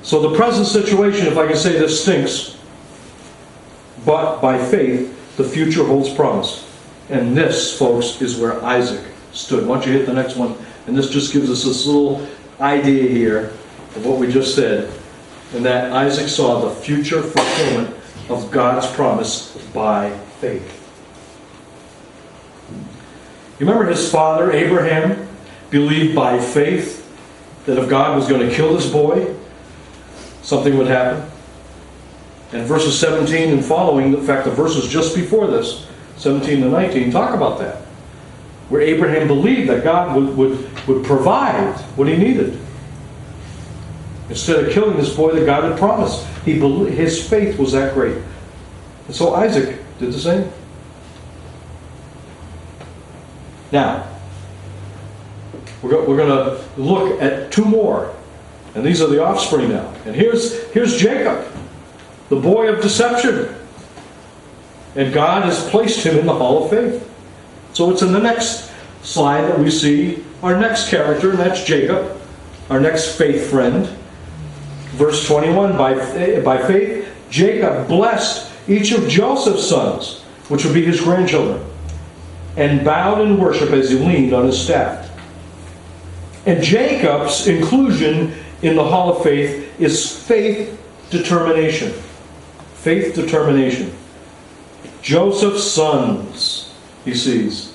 So the present situation, if I can say this, stinks. But by faith, the future holds promise. And this, folks, is where Isaac stood. Why don't you hit the next one? And this just gives us this little idea here of what we just said. And that Isaac saw the future fulfillment of God's promise by faith. You remember his father, Abraham, believed by faith that if God was going to kill this boy, something would happen. And verses 17 and following, in fact, the verses just before this, 17 and 19, talk about that. Where Abraham believed that God would provide what he needed. Instead of killing this boy that God had promised. His faith was that great. And so Isaac did the same. Now, we're going to look at two more. And these are the offspring now. And here's Jacob, the boy of deception. And God has placed him in the hall of faith. So it's in the next slide that we see our next character, and that's Jacob, our next faith friend. Verse 21, by faith, Jacob blessed each of Joseph's sons, which would be his grandchildren, and bowed in worship as he leaned on his staff. And Jacob's inclusion in the hall of faith is faith determination. Faith determination. Joseph's sons, he sees,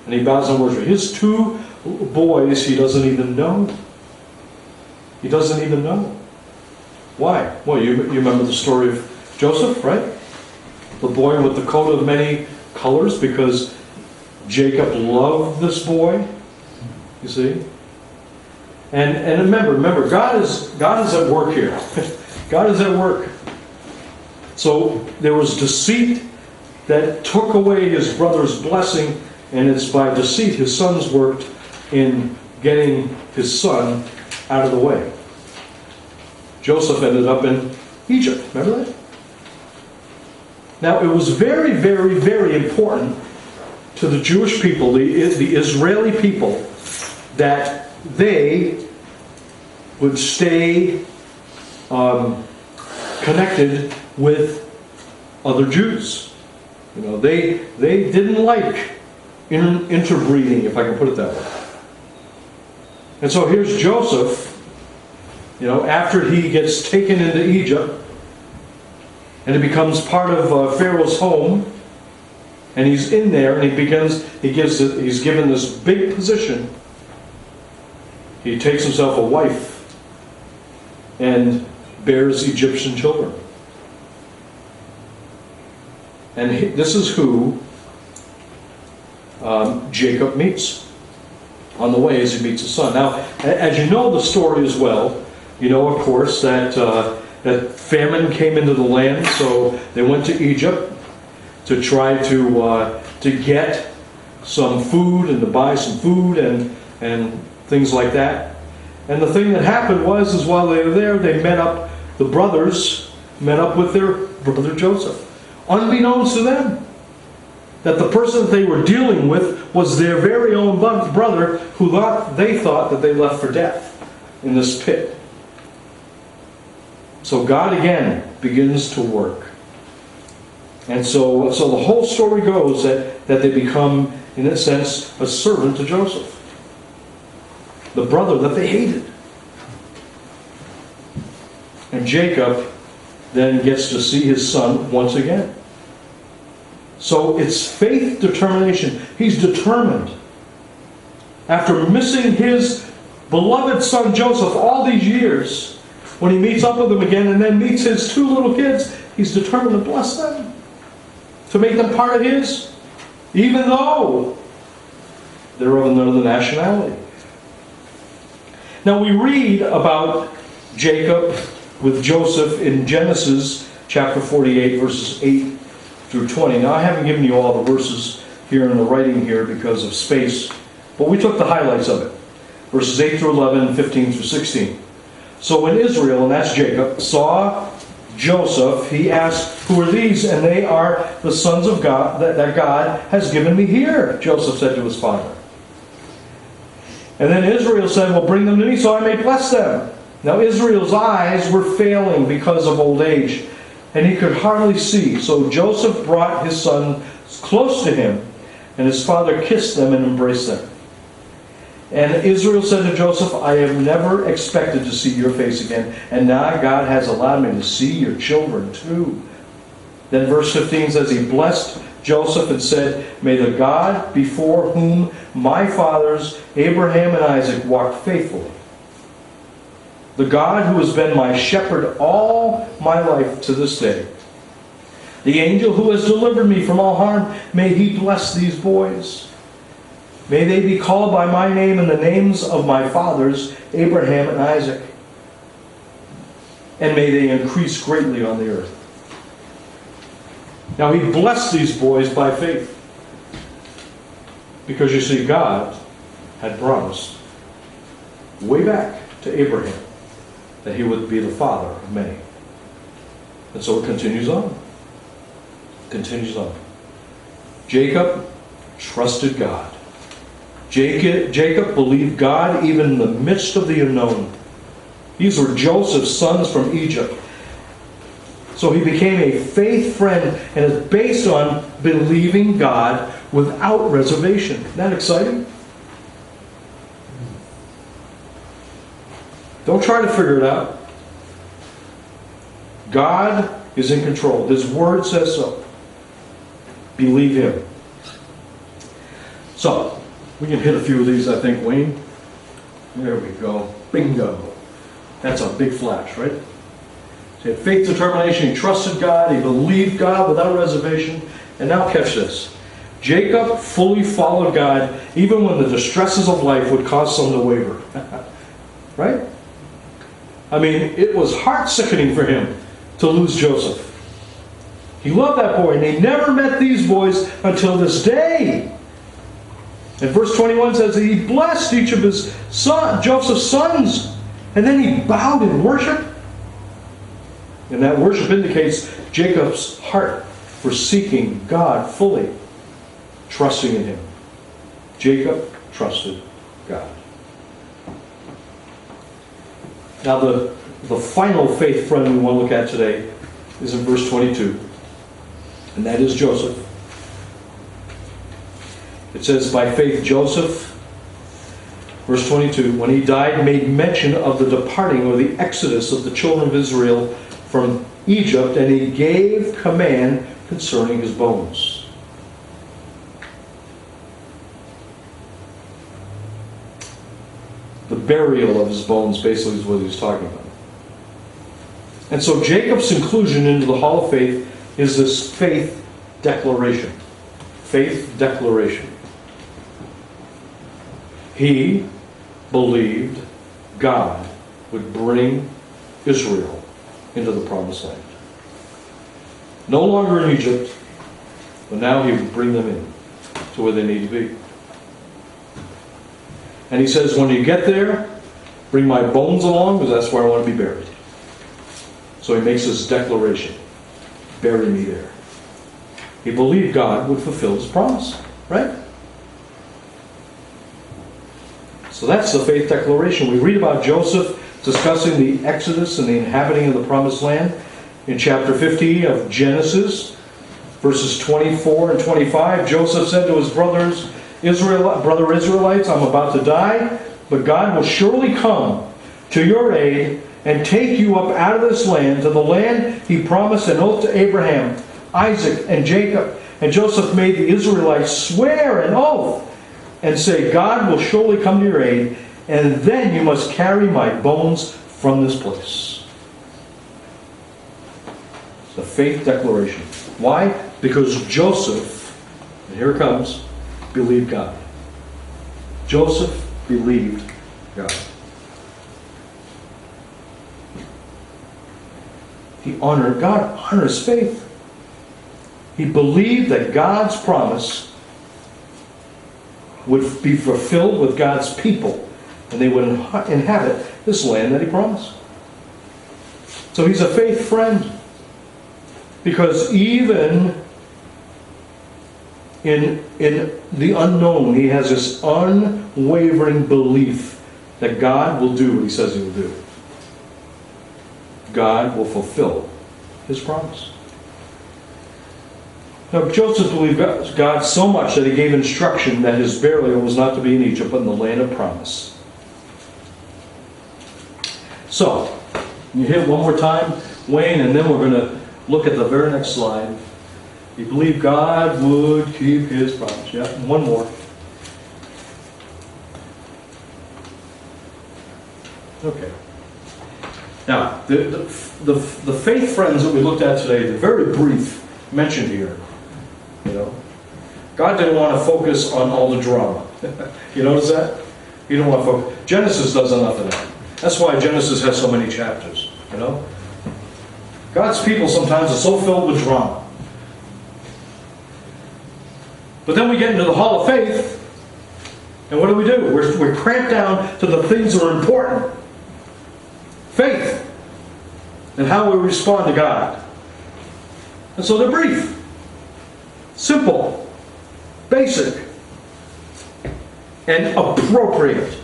and he bows in worship. His two boys he doesn't even know. He doesn't even know. Why? Well, you remember the story of Joesph, right? The boy with the coat of many colors, because Jacob loved this boy. You see? And remember, God is at work here. God is at work. So there was deceit that took away his brother's blessing, and it's by deceit his sons worked in getting his son out of the way. Joesph ended up in Egypt. Remember that? Now, it was very, very, very important to the Jewish people, the Israeli people, that they would stay connected with other Jews. You know, they didn't like interbreeding, if I can put it that way. And so here's Joesph, after he gets taken into Egypt, and he becomes part of Pharaoh's home, and he's in there, and he's given this big position. He takes himself a wife and bears Egyptian children. And this is who Jacob meets on the way as he meets his son. Now, as you know the story as well, you know, of course, that famine came into the land, so they went to Egypt to try to get some food and to buy some food and things like that. And the thing that happened was while they were there, the brothers met up with their brother Joesph. Unbeknownst to them, that the person that they were dealing with was their very own brother, who they thought that they left for death in this pit. So God again begins to work. And so the whole story goes that they become, in a sense, a servant to Joesph, the brother that they hated. And Jacob then gets to see his son once again. So it's faith determination. He's determined. After missing his beloved son Joesph all these years, when he meets up with him again and then meets his two little kids, he's determined to bless them, to make them part of his, even though they're of another nationality. Now we read about Jacob with Joesph in Genesis chapter 48, verses 8 through 20. Now I haven't given you all the verses here in the writing here because of space, but we took the highlights of it. Verses 8 through 11, 15 through 16. So when Israel, and that's Jacob, saw Joesph, he asked, "Who are these?" And they are the sons of God that God has given me here, Joesph said to his father. And then Israel said, "Well, bring them to me so I may bless them." Now Israel's eyes were failing because of old age, and he could hardly see. So Joseph brought his son close to him, and his father kissed them and embraced them. And Israel said to Joseph, I have never expected to see your face again, and now God has allowed me to see your children too. Then verse 15 says, he blessed Joseph and said, may the God before whom my fathers Abraham and Isaac walked faithfully, the God who has been my shepherd all my life to this day, the angel who has delivered me from all harm, may he bless these boys. May they be called by my name and the names of my fathers, Abraham and Isaac. And may they increase greatly on the earth. Now he blessed these boys by faith. Because you see, God had promised way back to Abraham that he would be the father of many. And so it continues on. Continues on. Jacob trusted God. Jacob believed God even in the midst of the unknown. These were Joseph's sons from Egypt. So he became a faith friend, and it's based on believing God without reservation. Isn't that exciting? Don't try to figure it out. God is in control. His word says so. Believe him. So, we can hit a few of these, I think, Wayne. There we go. Bingo. That's a big flash, right? So he had faith, determination. He trusted God. He believed God without reservation. And now catch this. Jacob fully followed God even when the distresses of life would cause some to waver. Right? I mean, it was heart-sickening for him to lose Joseph. He loved that boy, and he never met these boys until this day. And verse 21 says that he blessed each of his Joseph's sons, and then he bowed in worship. And that worship indicates Jacob's heart for seeking God fully, trusting in him. Jacob trusted God. Now the final faith friend we want to look at today is in verse 22. And that is Joseph. It says, by faith Joseph, verse 22, when he died, made mention of the departing or the exodus of the children of Israel from Egypt, and he gave command concerning his bones. The burial of his bones basically is what he's talking about. And so Jacob's inclusion into the Hall of Faith is this faith declaration. Faith declaration. He believed God would bring Israel into the promised land. No longer in Egypt, but now he would bring them in to where they need to be. And he says, when you get there, bring my bones along, because that's where I want to be buried. So he makes this declaration. Bury me there. He believed God would fulfill his promise. Right? So that's the faith declaration. We read about Joseph discussing the Exodus and the inhabiting of the promised land in chapter 50 of Genesis, verses 24 and 25. Joseph said to his brother Israelites, I'm about to die, but God will surely come to your aid and take you up out of this land to the land he promised an oath to Abraham, Isaac, and Jacob. And Joseph made the Israelites swear an oath and say, God will surely come to your aid, and then you must carry my bones from this place. The faith declaration. Why? Because Joseph, and here it comes, believed God. Joseph believed God. God honors faith. He believed that God's promise would be fulfilled with God's people, and they would inhabit this land that he promised. So he's a faith friend, because even in the unknown, he has this unwavering belief that God will do what he says he will do. God will fulfill His promise. Now, Joseph believed God so much that he gave instruction that his burial was not to be in Egypt, but in the land of promise. So, you hear it one more time, Wayne, and then we're going to look at the very next slide. He believed God would keep His promise. Yeah, and one more. Okay. Now, the faith friends that we looked at today, they're very brief mentioned here. You know, God didn't want to focus on all the drama. You notice that? He didn't want to focus. Genesis does enough of that. That's why Genesis has so many chapters. You know, God's people sometimes are so filled with drama. But then we get into the Hall of Faith, and what do? We're cramped down to the things that are important. Faith and how we respond to God. And so they're brief. Simple, basic, and appropriate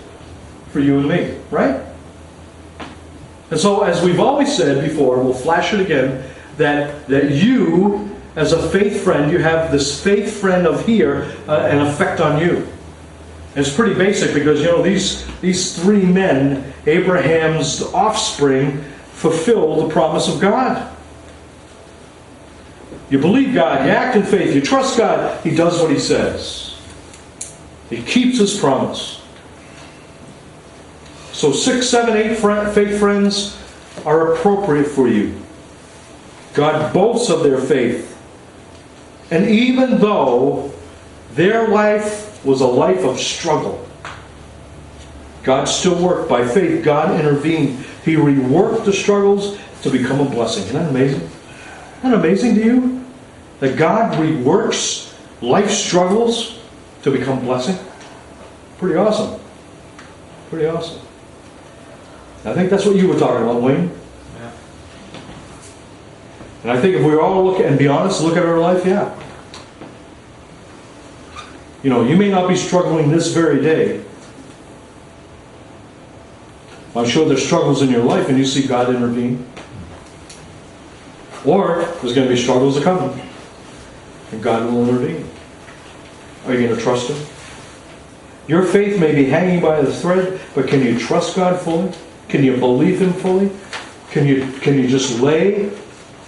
for you and me, right? And so, as we've always said before, we'll flash it again, that you, as a faith friend, you have this faith friend of here, an effect on you. And it's pretty basic because, you know, these three men, Abraham's offspring, fulfill the promise of God. You believe God, you act in faith, you trust God, He does what He says. He keeps His promise. So 6, 7, 8 faith friends are appropriate for you. God boasts of their faith. And even though their life was a life of struggle, God still worked by faith. God intervened. He reworked the struggles to become a blessing. Isn't that amazing? Isn't that amazing to you? That God reworks life struggles to become blessing? Pretty awesome. Pretty awesome. I think that's what you were talking about, Wayne. Yeah. And I think if we all look and be honest, look at our life, yeah. You know, you may not be struggling this very day. I'm sure there's struggles in your life and you see God intervene. Or there's going to be struggles that come. And God will intervene. Are you going to trust Him? Your faith may be hanging by the thread, but can you trust God fully? Can you believe Him fully? Can you just lay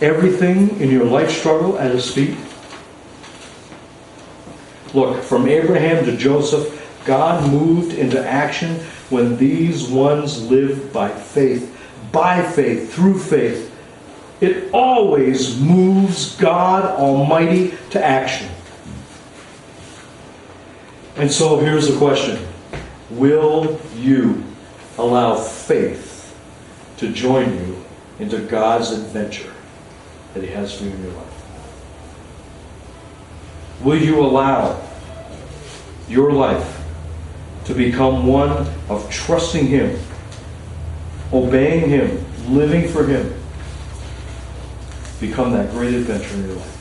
everything in your life struggle at His feet? Look, from Abraham to Joesph, God moved into action when these ones lived by faith, through faith. It always moves God Almighty to action. And so here's the question. Will you allow faith to join you into God's adventure that He has for you in your life? Will you allow your life to become one of trusting Him, obeying Him, living for Him? Become that great adventure in your life.